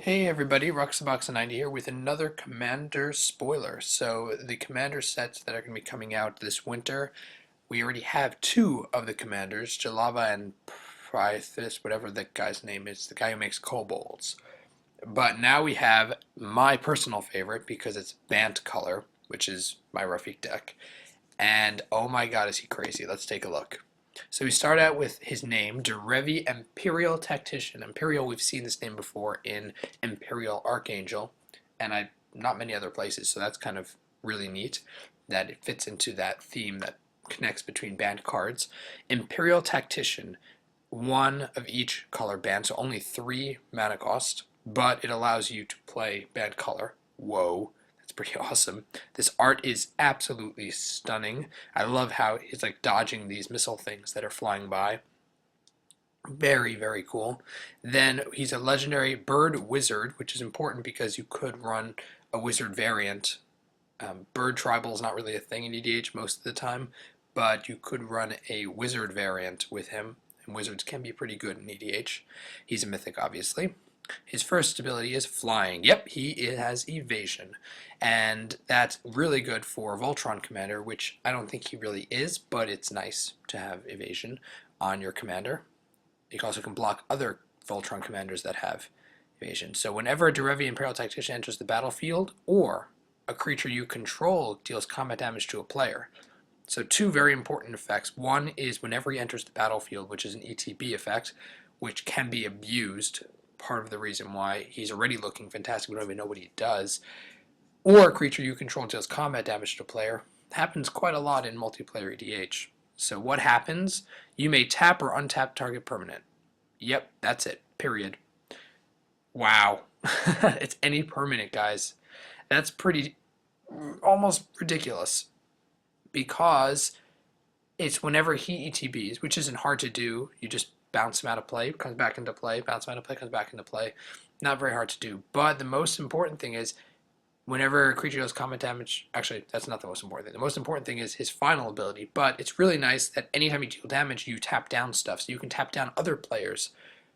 Hey everybody, Ruxabox90 here with another Commander spoiler. So the Commander sets that are going to be coming out this winter, we already have two of the Commanders, Jalava and Prithis, whatever the guy's name is, the guy who makes kobolds. But now we have my personal favorite because it's Bant color, which is my Rafik deck. And oh my god, is he crazy. Let's take a look. So we start out with his name, Derevi Empyrial Tactician. Empyrial, we've seen this name before in Empyrial Archangel, and not many other places, so that's kind of really neat that it fits into that theme that connects between banned cards. Empyrial Tactician, one of each color banned, so only 3 mana cost, but it allows you to play banned color. Whoa. It's pretty awesome. This art is absolutely stunning. I love how he's like dodging these missile things that are flying by. Very, very cool. Then he's a legendary bird wizard, which is important because you could run a wizard variant. Bird tribal is not really a thing in EDH most of the time, but you could run a wizard variant with him, and wizards can be pretty good in EDH. He's a mythic, obviously. His first ability is flying. Yep, he has evasion. And that's really good for Voltron Commander, which I don't think he really is, but it's nice to have evasion on your commander. You also can block other Voltron Commanders that have evasion. So whenever a Derevi Imperial Tactician enters the battlefield, or a creature you control deals combat damage to a player. So two very important effects. One is whenever he enters the battlefield, which is an ETB effect, which can be abused. Part of the reason why he's already looking fantastic, we don't even know what he does. Or a creature you control deals combat damage to a player. Happens quite a lot in multiplayer EDH. So what happens? You may tap or untap target permanent. Yep, that's it. Period. Wow. It's any permanent, guys. That's pretty almost ridiculous. Because it's whenever he ETBs, which isn't hard to do. You just bounce him out of play, comes back into play, bounce him out of play, comes back into play. Not very hard to do. But the most important thing is whenever a creature does combat damage, actually, that's not the most important thing. The most important thing is his final ability, but it's really nice that anytime you deal damage, you tap down stuff. So you can tap down other players'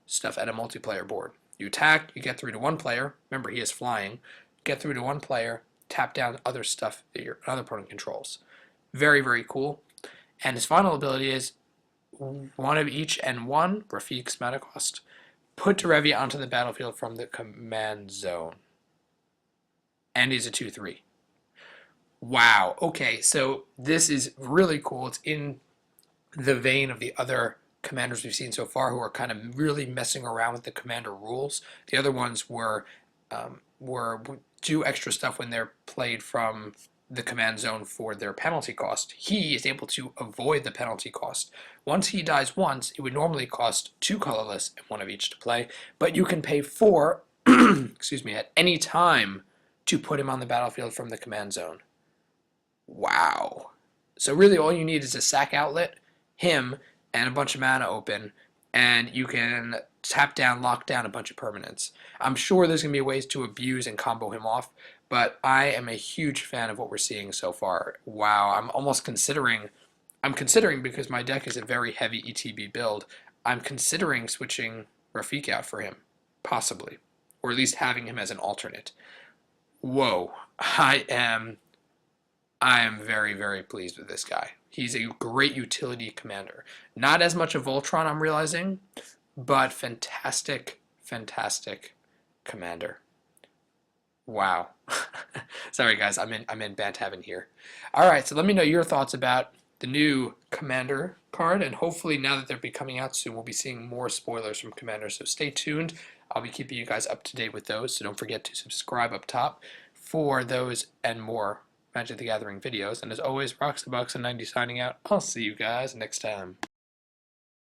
stuff at a multiplayer board. You attack, you get through to one player. Remember, he is flying. Get through to one player, tap down other stuff that your other opponent controls. Very, very cool. And his final ability is one of each and one, Rafik's mana cost. Put Derevi onto the battlefield from the command zone. And he's a 2/3. Wow. Okay, so this is really cool. It's in the vein of the other commanders we've seen so far who are kind of really messing around with the commander rules. The other ones were do extra stuff when they're played from the command zone for their penalty cost. He is able to avoid the penalty cost. Once he dies once, it would normally cost 2 colorless and 1 of each to play, but you can pay 4 excuse me, at any time to put him on the battlefield from the command zone. Wow. So really all you need is a sack outlet, him, and a bunch of mana open, and you can tap down, lock down a bunch of permanents. I'm sure there's going to be ways to abuse and combo him off, but I am a huge fan of what we're seeing so far. Wow, I'm considering because my deck is a very heavy ETB build, I'm considering switching Rafik out for him, possibly, or at least having him as an alternate. Whoa, I am very, very pleased with this guy. He's a great utility commander. Not as much a Voltron, I'm realizing, but fantastic, fantastic commander. Wow. Sorry guys, I'm in Bant heaven here. Alright, so let me know your thoughts about the new Commander card, and hopefully now that they'll be coming out soon, we'll be seeing more spoilers from Commander, so stay tuned. I'll be keeping you guys up to date with those, so don't forget to subscribe up top for those and more Magic the Gathering videos. And as always, Roxabox90 signing out. I'll see you guys next time.